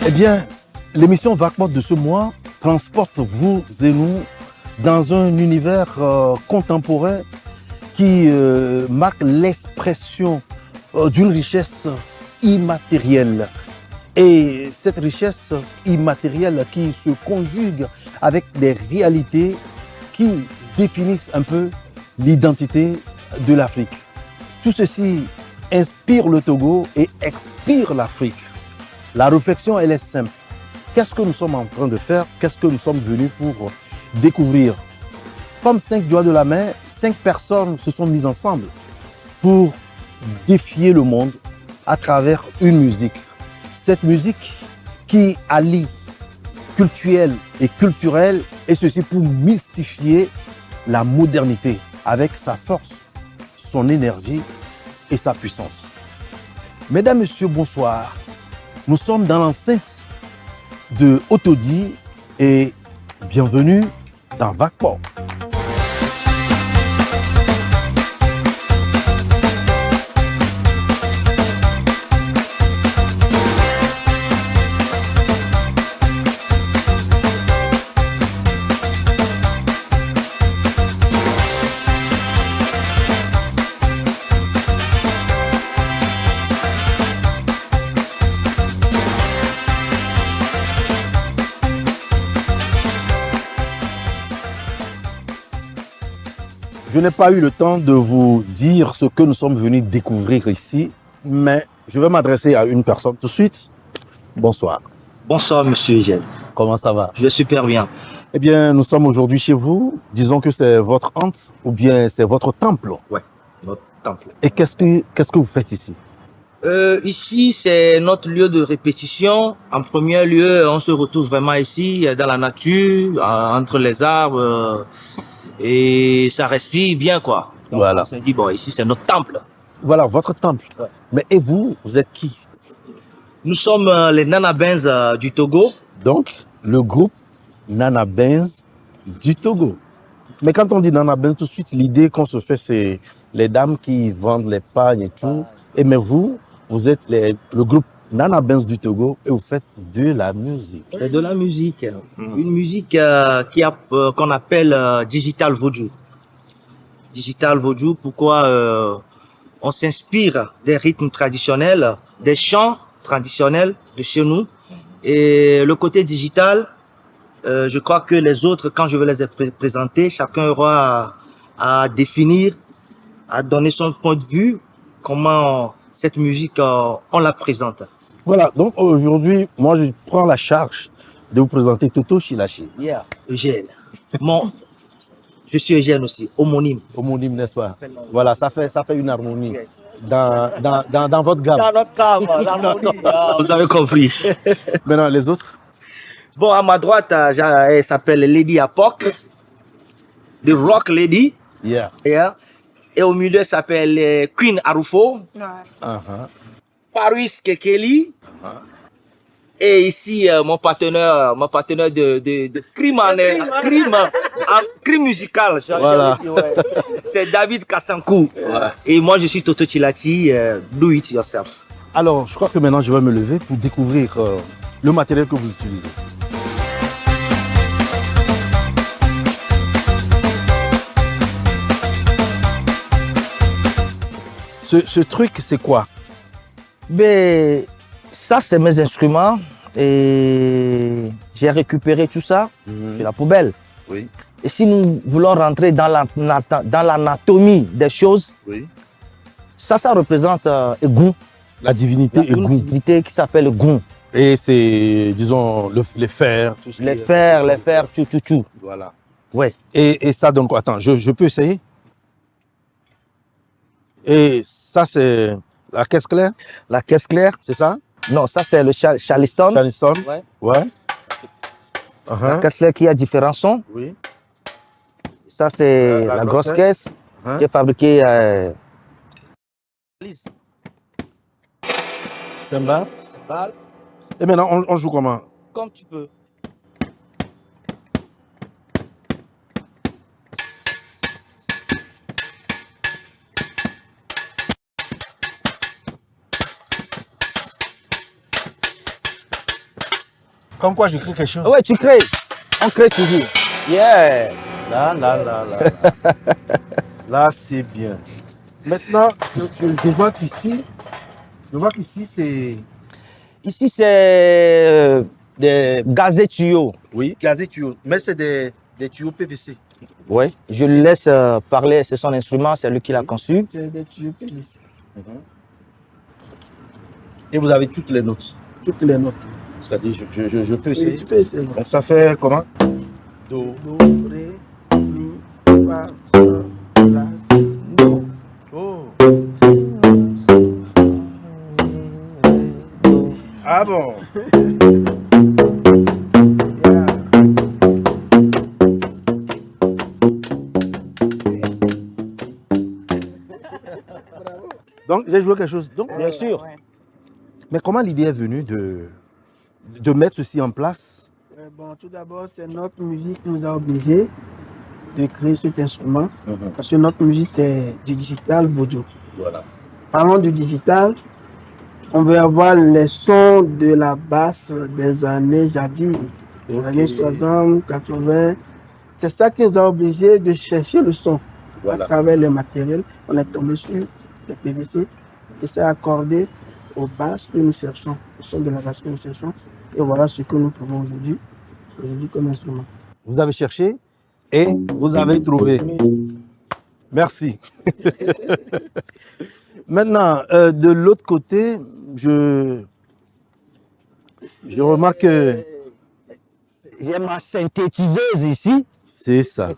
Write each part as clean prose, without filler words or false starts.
Eh bien, l'émission Vaguement de ce mois transporte vous et nous dans un univers contemporain qui marque l'expression d'une richesse immatérielle. Et cette richesse immatérielle qui se conjugue avec des réalités qui définissent un peu l'identité de l'Afrique. Tout ceci inspire le Togo et expire l'Afrique. La réflexion, elle est simple. Qu'est-ce que nous sommes en train de faire? Qu'est-ce que nous sommes venus pour découvrir? Comme 5 doigts de la main, 5 personnes se sont mises ensemble pour défier le monde à travers une musique. Cette musique qui allie culturel et culturel, et ceci pour mystifier la modernité avec sa force, son énergie et sa puissance. Mesdames, Messieurs, bonsoir. Nous sommes dans l'enceinte de Otodi et bienvenue dans Vaguement. Je n'ai pas eu le temps de vous dire ce que nous sommes venus découvrir ici, mais je vais m'adresser à une personne tout de suite. Bonsoir. Bonsoir, monsieur Eugène. Comment ça va? Je vais super bien. Eh bien, nous sommes aujourd'hui chez vous. Disons que c'est votre hante ou bien c'est votre temple. Ouais, notre temple. Et qu'est-ce que vous faites ici? Ici, c'est notre lieu de répétition. En premier lieu, on se retrouve vraiment ici, dans la nature, entre les arbres, et ça respire bien, quoi. Donc, Voilà. on s'est dit, bon, ici, c'est notre temple. Voilà, votre temple. Ouais. Mais et vous, vous êtes qui? Nous sommes les Nanabins du Togo. Donc, le groupe Nana Benz du Togo. Mais quand on dit Nana Benz, tout de suite, l'idée qu'on se fait, c'est les dames qui vendent les pagnes et tout. Et mais vous êtes le groupe Nana Benz du Togo et vous faites de la musique. C'est de la musique. Une musique qu'on appelle Digital Vodou. Digital Vodou, pourquoi on s'inspire des rythmes traditionnels, des chants traditionnels de chez nous. Et le côté digital, je crois que les autres, quand je vais les présenter, chacun aura à définir, à donner son point de vue, comment cette musique, on la présente. Voilà, donc aujourd'hui, moi je prends la charge de vous présenter Toto Shilashi. Yeah, Eugène. Je suis Eugène aussi, homonyme. Homonyme, n'est-ce pas? Voilà, ça fait une harmonie dans votre gamme. Dans notre gamme, l'harmonie. Vous avez compris. Maintenant, les autres? Bon, à ma droite, elle s'appelle Lady Apok, The Rock Lady. Yeah. Yeah. Et au milieu, elle s'appelle Queen Arufo. Paris Kekeli. Et ici, mon partenaire de crime musical. Voilà. C'est David Kassankou. Ouais. Et moi, je suis Toto Chilati, do it yourself. Alors, je crois que maintenant, je vais me lever pour découvrir le matériel que vous utilisez. Ce truc, c'est quoi? Ben, ça, c'est mes instruments et j'ai récupéré tout ça de la poubelle. Oui. Et si nous voulons rentrer dans l'anatomie des choses, Oui. ça représente Egun. La divinité Une Egun. divinité qui s'appelle Egun. Et c'est, disons, les fers, tout ce Les fers, tout. Voilà. Ouais. Et ça donne quoi? Attends, je peux essayer? Et ça, c'est la caisse claire? La caisse claire? C'est ça? Non, ça c'est le Charleston. Charleston? Ouais. Ouais. La caisse claire qui a différents sons. Oui. Ça c'est la grosse caisse qui est fabriquée. Cymbale. Et maintenant, on joue comment? Comme tu peux. Comme quoi je crée quelque chose. Ouais, tu crées. On crée toujours. Yeah. Là, là, là, là. Là, là c'est bien. Maintenant, je vois qu'ici, c'est... Ici, c'est des gazets tuyaux. Oui, gazé tuyau. Mais c'est des tuyaux PVC. Oui, je le laisse parler. C'est son instrument, c'est lui qui l'a conçu. C'est des tuyaux PVC. Et vous avez toutes les notes. Toutes les notes. C'est-à-dire, je peux essayer. Oui, tu peux essayer. Donc ça fait comment? Do. Do, ré, mi, fa, sol, la, si, do. Oh. Ah bon? Yeah. Donc j'ai joué quelque chose. Donc, Bien sûr. Ouais. mais comment l'idée est venue de mettre ceci en place? Bon, tout d'abord, c'est notre musique qui nous a obligés de créer cet instrument. Parce que notre musique, c'est du digital vaudou. Voilà. Parlons du digital, on veut avoir les sons de la basse des années jadis, des années 60, 80. C'est ça qui nous a obligés de chercher le son. Voilà. À travers le matériel. On est tombé sur le PVC et c'est accordé aux basses que nous cherchons, le son de la basse que nous cherchons. Et voilà ce que nous trouvons aujourd'hui comme instrument. Vous avez cherché et vous avez trouvé. Merci. Maintenant, de l'autre côté, je remarque que J'ai ma synthétiseuse ici. c'est ça.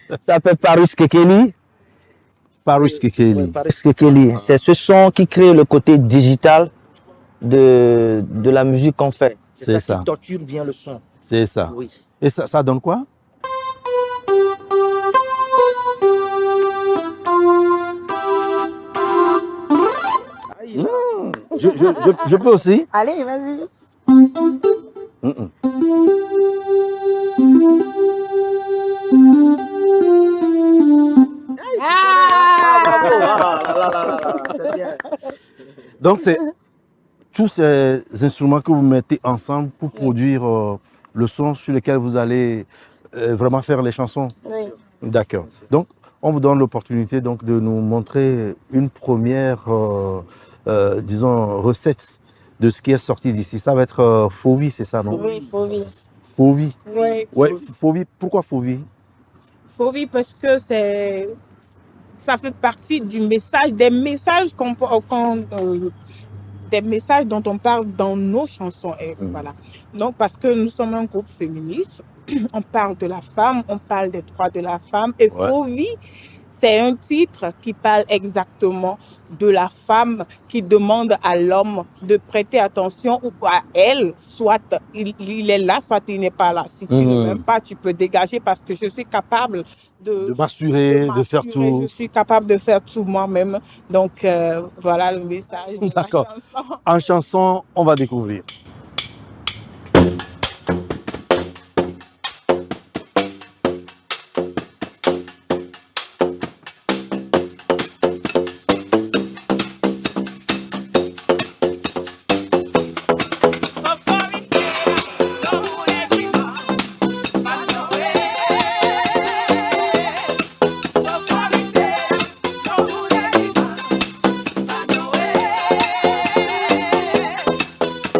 Ça s'appelle Paris Kekeli. Paris Kekeli. Paris Kekeli. C'est ce son qui crée le côté digital de la musique qu'on fait. C'est ça. qui torture bien le son. C'est ça. Oui. Et ça donne quoi? Je peux aussi. Allez, vas-y. Donc, c'est tous ces instruments que vous mettez ensemble pour produire le son sur lequel vous allez vraiment faire les chansons. Oui. D'accord. Donc, on vous donne l'opportunité donc de nous montrer une première, disons, recette de ce qui est sorti d'ici. Ça va être Fauvi, c'est ça, non? Oui, Fauvi. Fauvi. Oui. Ouais, Fauvi. Pourquoi Fauvi? Fauvi parce que ça fait partie du message, des messages des messages dont on parle dans nos chansons. Et voilà. Donc, parce que nous sommes un groupe féministe, on parle de la femme, on parle des droits de la femme. Et Fauvi, c'est un titre qui parle exactement de la femme qui demande à l'homme de prêter attention ou à elle, soit il est là, soit il n'est pas là. Si tu ne m'aimes pas, tu peux dégager parce que je suis capable de m'assurer, de faire tout. Je suis capable de faire tout moi-même. Donc, voilà le message. D'accord. En chanson, on va découvrir.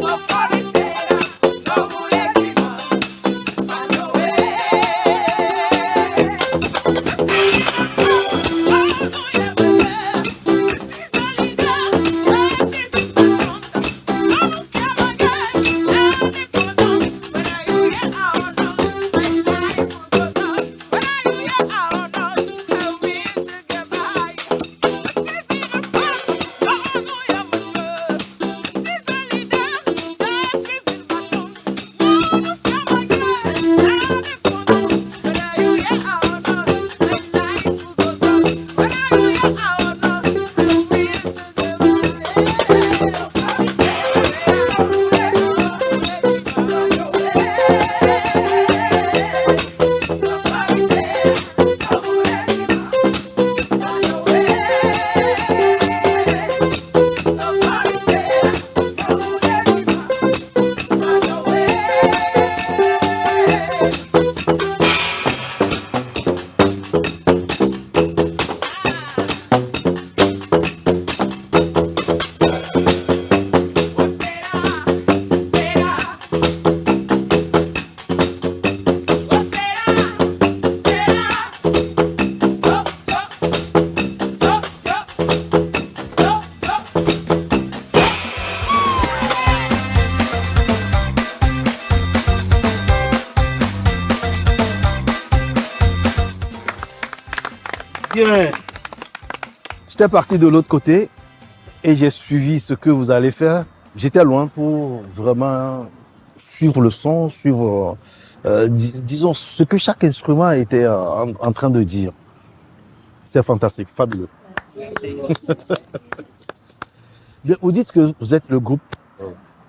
Of J'étais parti de l'autre côté et j'ai suivi ce que vous allez faire. J'étais loin pour vraiment suivre le son, suivre, disons, ce que chaque instrument était en train de dire. C'est fantastique, fabuleux. Vous dites que vous êtes le groupe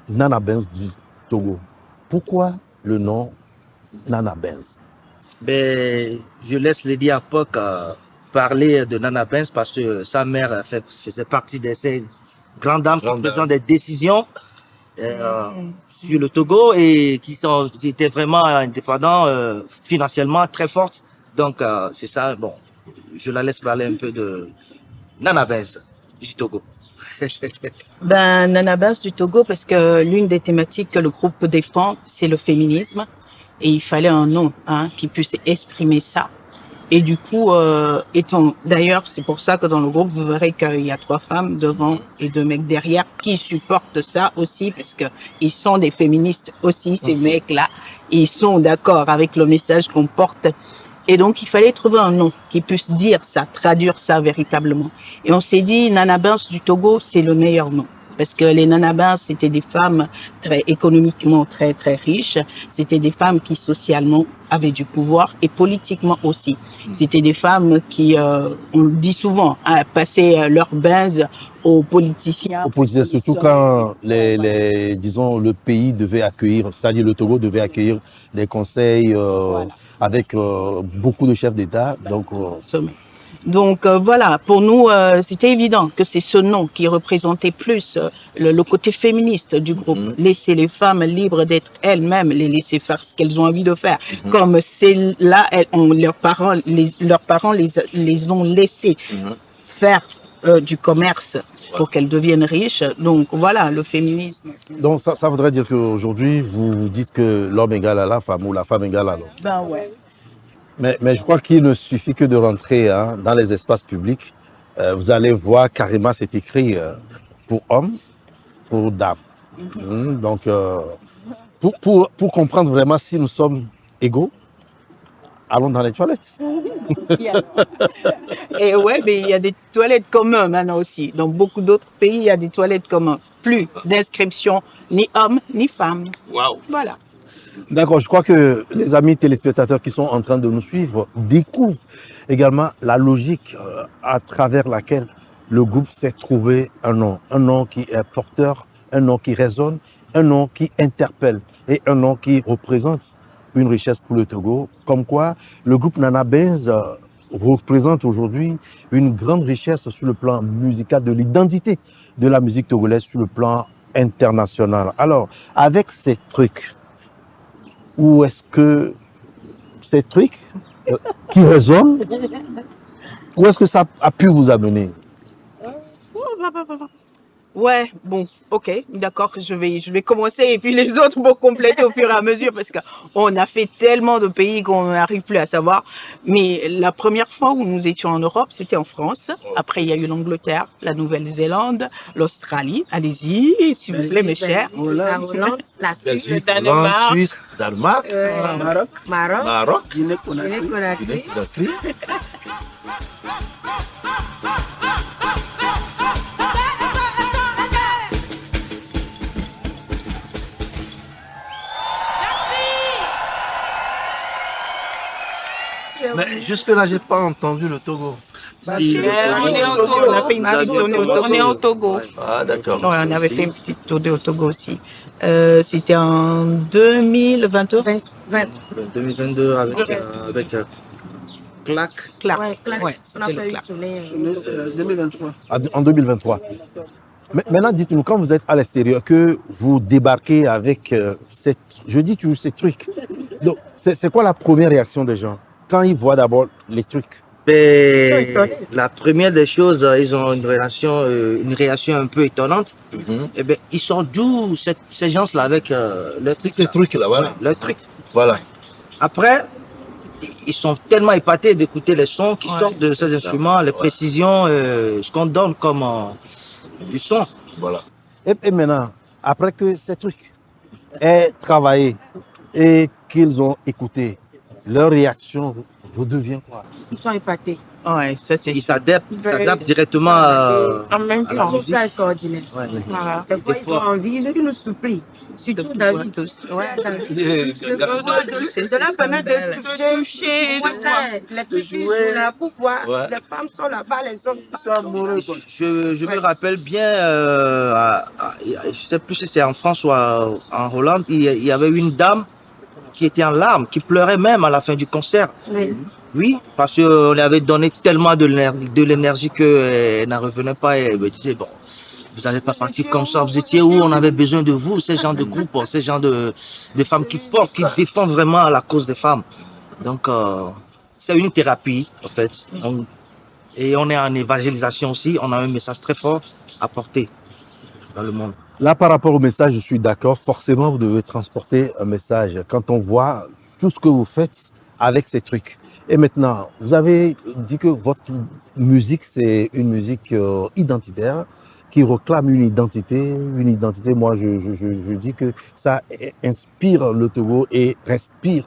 Nana Benz du Togo. Pourquoi le nom Nana Benz? Ben, je laisse Lady Apok parler de Nana Benz parce que sa mère faisait partie de ces grandes dames qui prennent des décisions sur le Togo et qui étaient vraiment indépendants financièrement, très fortes. Donc, c'est ça. Bon, je la laisse parler un peu de Nana Benz du Togo. Ben, Nana Benz du Togo, parce que l'une des thématiques que le groupe défend, c'est le féminisme. Et il fallait un nom qui puisse exprimer ça. Et du coup, d'ailleurs, c'est pour ça que dans le groupe, vous verrez qu'il y a 3 femmes devant et 2 mecs derrière qui supportent ça aussi, parce que ils sont des féministes aussi, ces mecs-là. Ils sont d'accord avec le message qu'on porte. Et donc, il fallait trouver un nom qui puisse dire ça, traduire ça véritablement. Et on s'est dit, Nana Benz du Togo, c'est le meilleur nom. Parce que les Nana Benz, c'était des femmes économiquement très, très riches. C'était des femmes qui, socialement, avaient du pouvoir et politiquement aussi. C'était des femmes qui, on le dit souvent, passaient leur benz aux politiciens. Aux politiciens, surtout quand disons, le pays devait accueillir, c'est-à-dire le Togo devait accueillir des conseils voilà, avec beaucoup de chefs d'État. Donc voilà, pour nous, c'était évident que c'est ce nom qui représentait plus le côté féministe du groupe. Laisser les femmes libres d'être elles-mêmes, les laisser faire ce qu'elles ont envie de faire. Comme c'est là, leurs parents les ont laissées faire du commerce pour qu'elles deviennent riches. Donc voilà, le féminisme. Donc ça voudrait dire qu'aujourd'hui, vous dites que l'homme égale à la femme ou la femme égale à l'homme. Ben ouais. Mais je crois qu'il ne suffit que de rentrer dans les espaces publics. Vous allez voir carrément c'est écrit pour hommes, pour dames. Donc, pour comprendre vraiment si nous sommes égaux, allons dans les toilettes. Et ouais, mais il y a des toilettes communes maintenant aussi. Dans beaucoup d'autres pays, il y a des toilettes communes. Plus d'inscription, ni hommes, ni femmes. Waouh. Voilà. D'accord, je crois que les amis téléspectateurs qui sont en train de nous suivre découvrent également la logique à travers laquelle le groupe s'est trouvé un nom qui est porteur, un nom qui résonne, un nom qui interpelle et un nom qui représente une richesse pour le Togo. Comme quoi, le groupe Nana Benz représente aujourd'hui une grande richesse sur le plan musical de l'identité de la musique togolaise sur le plan international. Alors, avec ces trucs, où est-ce que ces trucs qui résonnent, où est-ce que ça a pu vous amener? Ouais, bon, ok, d'accord, je vais commencer et puis les autres vont compléter au fur et à mesure parce qu'on a fait tellement de pays qu'on n'arrive plus à savoir. Mais la première fois où nous étions en Europe, c'était en France. Après, il y a eu l'Angleterre, la Nouvelle-Zélande, l'Australie. Allez-y, s'il vous plaît, mes chers. La Hollande, la Suisse, le Danemark, Suisse, Danemark, Maroc, Guinée-Conakry. Mais jusque-là, j'ai pas entendu le Togo. on est au Togo, on a fait une petite tournée au Togo. On est au Togo. Ah, d'accord. Ouais, on avait fait une petite tournée au Togo aussi. C'était en 2022. 2022 avec Clac. Clac. Ouais, Clac. Ouais, On a c'était le fait une Clac. tournée. C'est 2023. En 2023. Mais maintenant, dites-nous, quand vous êtes à l'extérieur, que vous débarquez avec je dis toujours ces trucs. Donc, c'est quoi la première réaction des gens quand ils voient d'abord les trucs? Ben, la première des choses, ils ont une réaction un peu étonnante. Et ben, ils sont d'où ces gens-là avec leur truc. Ces trucs-là, voilà. Ouais, leur truc. Voilà. Après, ils sont tellement épatés d'écouter les sons qui sortent de ces instruments, les précisions, ce qu'on donne comme du son. Voilà. Et maintenant, après que ces trucs aient travaillé et qu'ils ont écouté, leur réaction redevient quoi? Ils sont épatés. Ouais, ça c'est. Ils s'adaptent directement en même Je temps. trouve ça extraordinaire. Ouais. Voilà. Des fois, ils ont envie, ils nous supplient. Surtout David. Ouais. De la permettre de toucher, les petits jouent là pour voir. Les femmes sont là-bas, les hommes sont amoureux. Je me rappelle bien, je sais plus si c'est en France ou en Hollande, il y avait une dame qui était en larmes, qui pleurait même à la fin du concert. Oui. Oui, parce qu'on lui avait donné tellement de l'énergie qu'elle n'en revenait pas. Et elle me disait, bon, vous n'allez pas partir comme ça, vous étiez où, on avait besoin de vous, ces gens de groupe, ces gens de femmes qui portent, qui défendent vraiment la cause des femmes. Donc, c'est une thérapie, en fait. Et on est en évangélisation aussi, on a un message très fort à porter dans le monde. Là, par rapport au message, je suis d'accord. Forcément, vous devez transporter un message quand on voit tout ce que vous faites avec ces trucs. Et maintenant, vous avez dit que votre musique, c'est une musique identitaire qui réclame une identité. Une identité, moi, je dis que ça inspire le Togo et expire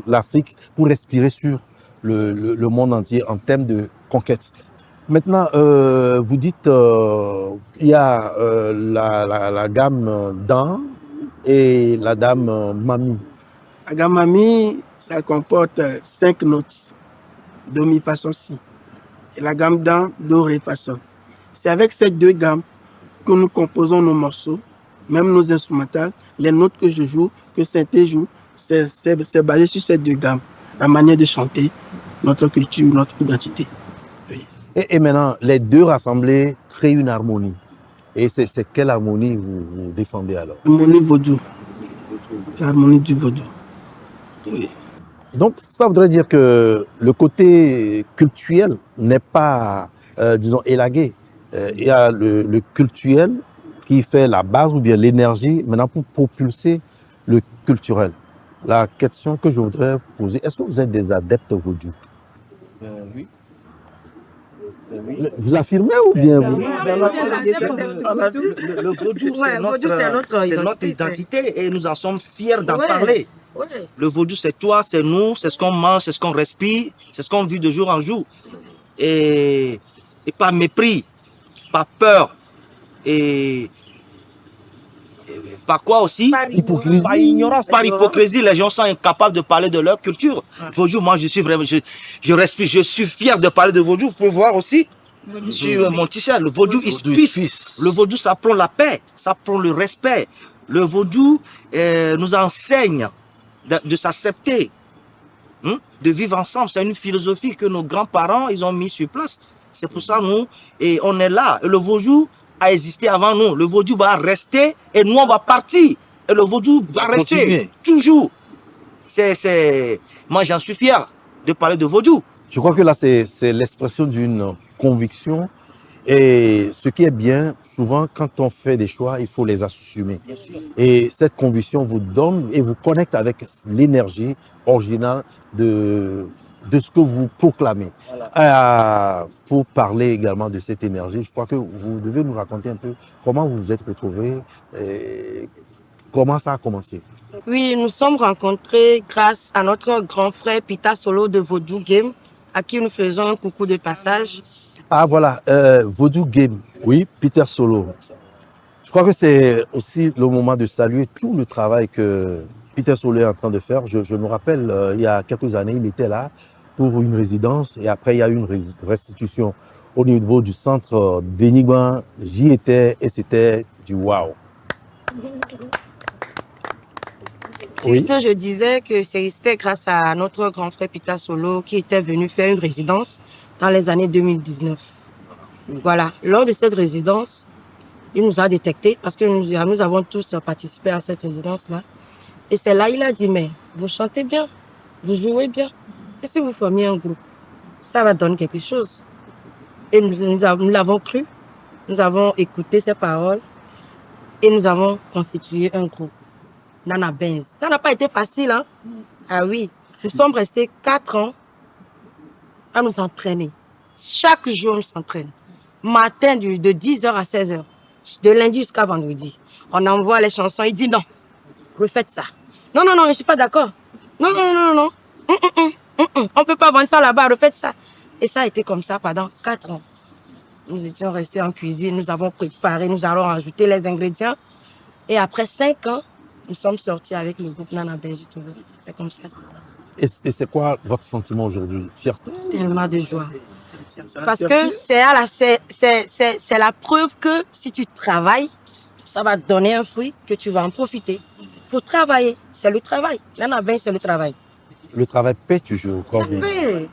l'Afrique pour respirer sur le monde entier en termes de conquête. Maintenant, vous dites il y a la gamme Dan et la gamme Mami. La gamme Mami, ça comporte 5 notes. Do, mi, fa, sol, si. Et la gamme Dan, do, ré, fa, sol. C'est avec ces deux gammes que nous composons nos morceaux, même nos instrumentales, les notes que je joue, que Synthé joue, c'est basé sur ces deux gammes. La manière de chanter, notre culture, notre identité. Oui. Et maintenant, les deux rassemblés créent une harmonie. Et c'est quelle harmonie vous défendez alors? L'harmonie vaudou. L'harmonie du vaudou. Oui. Donc, ça voudrait dire que le côté culturel n'est pas, disons, élagué. Il y a le culturel qui fait la base ou bien l'énergie maintenant pour propulser le culturel. La question que je voudrais poser, est-ce que vous êtes des adeptes vaudou? Oui. Vous affirmez ou bien vous? Le vaudou, c'est notre identité et nous en sommes fiers d'en parler. Ouais. Le vaudou, c'est toi, c'est nous, c'est ce qu'on mange, c'est ce qu'on respire, c'est ce qu'on vit de jour en jour. Et par mépris, par peur et par quoi aussi? Hypocrisie. Par ignorance, par hypocrisie, les gens sont incapables de parler de leur culture. Vaudou, moi je suis vraiment, je respire, je suis fier de parler de vaudou. Vous pouvez voir aussi sur mon t-shirt, le vaudou is peace. Le vaudou, ça prend la paix, ça prend le respect. Le vaudou nous enseigne de s'accepter, de vivre ensemble. C'est une philosophie que nos grands-parents ils ont mis sur place. C'est pour ça nous, et on est là. Et le vaudou a existé avant nous. Le vaudou va rester et nous on va partir. Et le vaudou va rester continuer. Toujours. Moi j'en suis fier de parler de vaudou. Je crois que là c'est l'expression d'une conviction. Et ce qui est bien, souvent, quand on fait des choix, il faut les assumer. Et cette conviction vous donne et vous connecte avec l'énergie originale de ce que vous proclamez. Voilà. Pour parler également de cette énergie, je crois que vous devez nous raconter un peu comment vous vous êtes retrouvés, comment ça a commencé. Oui, nous sommes rencontrés grâce à notre grand frère Pita Solo de Vaudou Game, à qui nous faisons un coucou de passage. Ah voilà, Vaudou Game, oui, Peter Solo. Je crois que c'est aussi le moment de saluer tout le travail que Peter Solo est en train de faire. Je me rappelle, il y a quelques années, il était là pour une résidence et après il y a eu une restitution au niveau du centre d'Enigma. J'y étais et c'était du waouh. Oui. Je disais que c'était grâce à notre grand frère Peter Solo qui était venu faire une résidence dans les années 2019. Voilà, lors de cette résidence, il nous a détectés parce que nous avons tous participé à cette résidence-là. Et c'est là il a dit, mais vous chantez bien, vous jouez bien. Et si vous formiez un groupe, ça va donner quelque chose. Et nous l'avons cru, nous avons écouté ses paroles et nous avons constitué un groupe. Nana Benz. Ça n'a pas été facile, hein? Ah oui, nous sommes restés 4 ans à nous entraîner. Chaque jour, on s'entraîne. Matin, de 10h à 16h. De lundi jusqu'à vendredi. On envoie les chansons. Il dit non, refaites ça. Non, non, non, je ne suis pas d'accord. Non, non, non, non, non. On ne peut pas vendre ça là-bas, refaites ça. Et ça a été comme ça pendant 4 ans. Nous étions restés en cuisine, nous avons préparé, nous allons ajouter les ingrédients. Et après 5 ans, nous sommes sortis avec le groupe Nana Benz du Togo. C'est comme ça. Et c'est quoi votre sentiment aujourd'hui? Fierté? Tellement de joie. Parce que c'est la preuve que si tu travailles, ça va te donner un fruit que tu vas en profiter. Pour travailler, c'est le travail. Nana Benz, c'est le travail. Le travail paie toujours. Ça paie.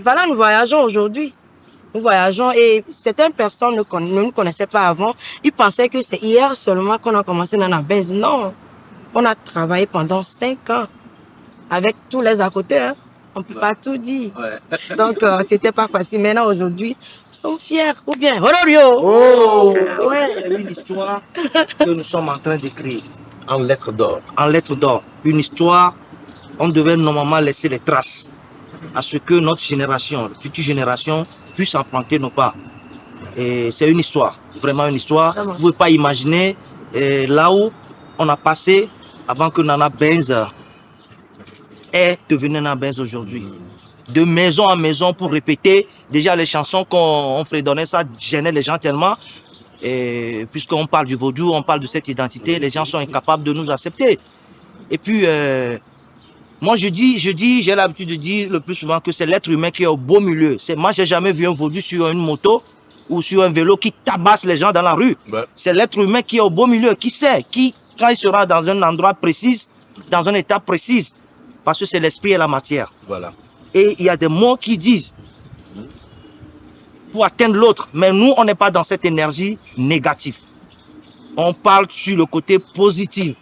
Voilà, nous voyageons aujourd'hui. Nous voyageons et certaines personnes ne nous connaissaient pas avant. Ils pensaient que c'est hier seulement qu'on a commencé Nana Benz. Non, on a travaillé pendant 5 ans avec tous les à côté. Hein. On ne peut pas tout dire. Ouais. Donc, c'était pas facile. Maintenant, aujourd'hui, nous sommes fiers. Ou bien, Hororio! Oh! Ouais, une histoire que nous sommes en train d'écrire en lettres d'or. En lettres d'or. Une histoire, on devait normalement laisser les traces à ce que notre génération, la future génération, puisse emprunter nos pas. Et c'est une histoire, vraiment une histoire. Vous ne pouvez pas imaginer là où on a passé avant que Nana Benz est devenu Nana Benz aujourd'hui. De maison en maison pour répéter. Déjà les chansons qu'on fredonnait, ça gênait les gens tellement. Et puisqu'on parle du vaudou, on parle de cette identité, les gens sont incapables de nous accepter. Et puis, moi j'ai l'habitude de dire le plus souvent que c'est l'être humain qui est au beau milieu. Moi, j'ai jamais vu un vaudou sur une moto ou sur un vélo qui tabasse les gens dans la rue. Ouais. C'est l'être humain qui est au beau milieu, qui sait, qui, quand il sera dans un endroit précis, dans un état précis, parce que c'est l'esprit et la matière. Voilà. Et il y a des mots qui disent pour atteindre l'autre. Mais nous, on n'est pas dans cette énergie négative. On parle sur le côté positif.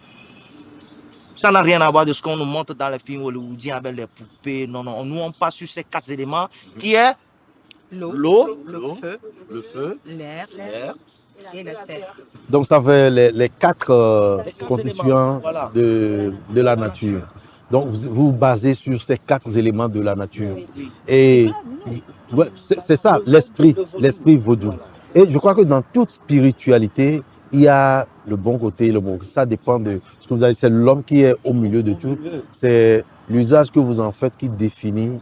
Ça n'a rien à voir de ce qu'on nous montre dans les films hollywoodiens avec les poupées. Non, non. Nous, on passe sur ces 4 éléments qui est l'eau, le feu, l'air et la terre. Donc, ça fait les 4 constituants voilà. de la nature. Donc, vous vous basez sur ces 4 éléments de la nature. Et ouais, c'est ça, l'esprit vaudou. Et je crois que dans toute spiritualité, il y a le bon côté et le bon côté. Ça dépend de ce que vous avez dit. C'est l'homme qui est au milieu de tout. C'est l'usage que vous en faites qui définit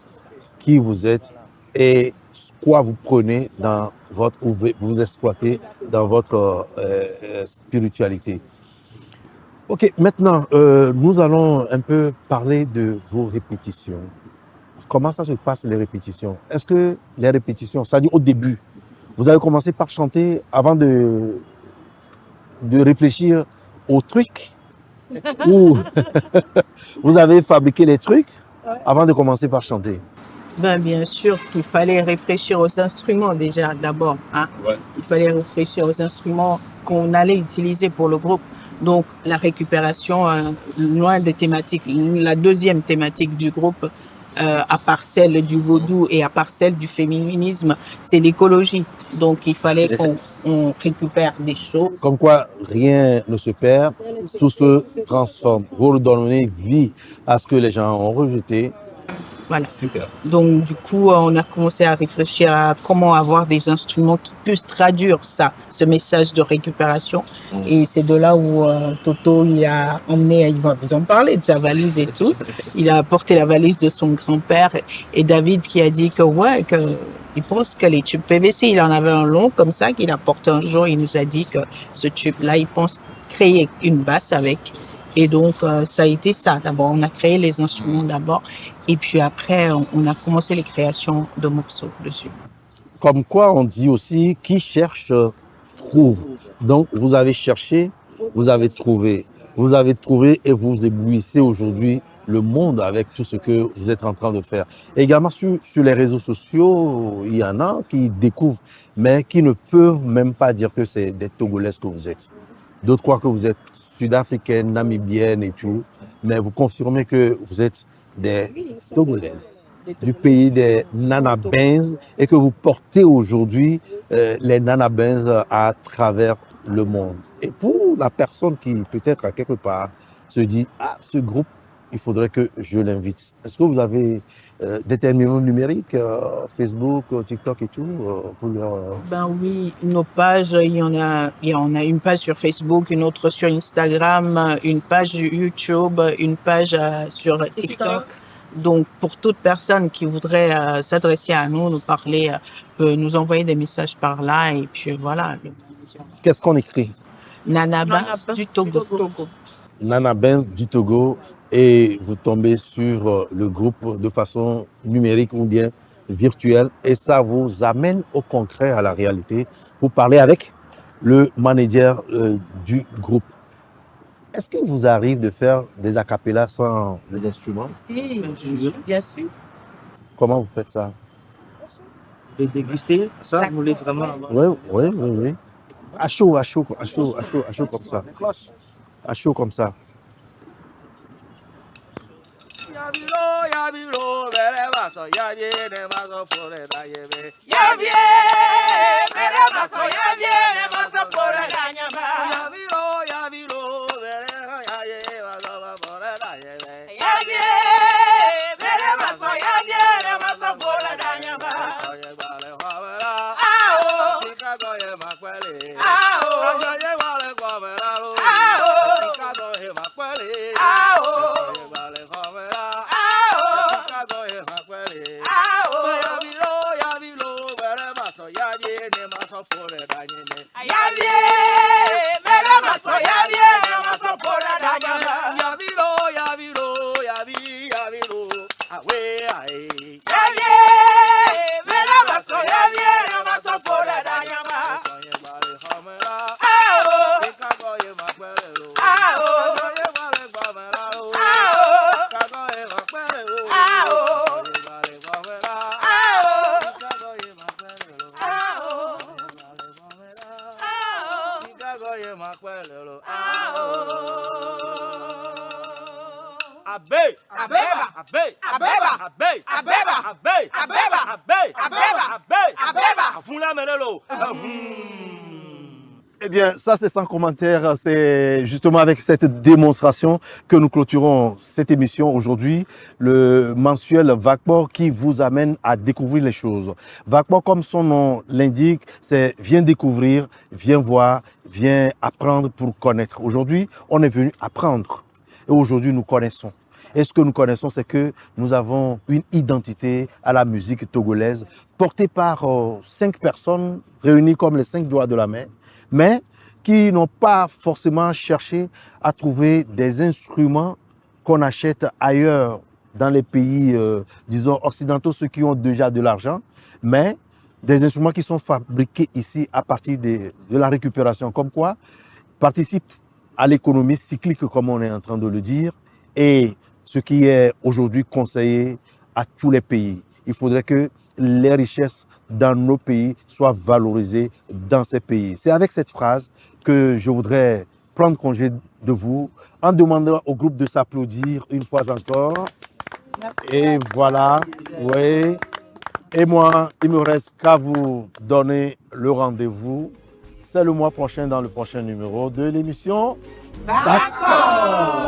qui vous êtes et quoi vous prenez dans votre, ou vous exploitez dans votre spiritualité. Ok, maintenant, nous allons un peu parler de vos répétitions. Comment ça se passe, les répétitions? Est-ce que les répétitions, c'est-à-dire au début, vous avez commencé par chanter avant de réfléchir aux trucs ou vous avez fabriqué les trucs avant de commencer par chanter? Ben, bien sûr qu'il fallait réfléchir aux instruments déjà d'abord. Hein? Ouais. Il fallait réfléchir aux instruments qu'on allait utiliser pour le groupe. Donc la récupération, loin des thématiques, la deuxième thématique du groupe, à part celle du vaudou et à part celle du féminisme, c'est l'écologie. Donc il fallait qu'on récupère des choses. Comme quoi rien ne se perd, tout se transforme. Vous redonnez vie à ce que les gens ont rejeté. Voilà. Super. Donc, du coup, on a commencé à réfléchir à comment avoir des instruments qui puissent traduire ça, ce message de récupération. Et c'est de là où Toto, il a emmené, il va vous en parler de sa valise et tout. Il a apporté la valise de son grand-père et David qui a dit que, ouais, il pense que les tubes PVC, il en avait un long comme ça qu'il a porté un jour. Il nous a dit que ce tube-là, il pense créer une basse avec. Et donc, ça a été ça. D'abord, on a créé les instruments d'abord. Et puis après, on a commencé les créations de morceaux dessus. Comme quoi, on dit aussi, qui cherche, trouve. Donc, vous avez cherché, vous avez trouvé. Vous avez trouvé et vous éblouissez aujourd'hui le monde avec tout ce que vous êtes en train de faire. Et également, sur les réseaux sociaux, il y en a qui découvrent, mais qui ne peuvent même pas dire que c'est des Togolaises que vous êtes. D'autres croient que vous êtes sud-africaine, namibienne et tout, mais vous confirmez que vous êtes des Togolaises, du pays des Nana Benz et que vous portez aujourd'hui les Nana Benz à travers le monde. Et pour la personne qui peut-être à quelque part se dit « Ah, ce groupe, il faudrait que je l'invite ». Est-ce que vous avez des terminaux numériques, Facebook, TikTok et tout pour leur... Ben oui, nos pages, on a une page sur Facebook, une autre sur Instagram, une page YouTube, une page sur TikTok. Donc, pour toute personne qui voudrait s'adresser à nous, nous parler, peut nous envoyer des messages par là. Et puis voilà. Qu'est-ce qu'on écrit? Nana Benz du Togo. Nana Benz du Togo. Et vous tombez sur le groupe de façon numérique ou bien virtuelle. Et ça vous amène au concret, à la réalité, pour parler avec le manager du groupe. Est-ce que vous arrive de faire des acapellas sans les instruments? Si, bien sûr. Comment vous faites ça? De déguster, ça, vous voulez vraiment avoir... Oui. À chaud comme ça. À chaud comme ça. Eh bien, ça c'est sans commentaire, c'est justement avec cette démonstration que nous clôturons cette émission aujourd'hui, le mensuel Vakpor qui vous amène à découvrir les choses. Vakpor, comme son nom l'indique, c'est viens découvrir, viens voir, viens apprendre pour connaître. Aujourd'hui, on est venu apprendre et aujourd'hui nous connaissons. Et ce que nous connaissons, c'est que nous avons une identité à la musique togolaise portée par 5 personnes réunies comme les 5 doigts de la main, mais qui n'ont pas forcément cherché à trouver des instruments qu'on achète ailleurs dans les pays, disons, occidentaux, ceux qui ont déjà de l'argent, mais des instruments qui sont fabriqués ici à partir de la récupération, comme quoi participent à l'économie cyclique, comme on est en train de le dire, et ce qui est aujourd'hui conseillé à tous les pays. Il faudrait que les richesses dans nos pays soient valorisées dans ces pays. C'est avec cette phrase que je voudrais prendre congé de vous en demandant au groupe de s'applaudir une fois encore. Merci. Et voilà, oui. Et moi, il me reste qu'à vous donner le rendez-vous. C'est le mois prochain dans le prochain numéro de l'émission. D'accord.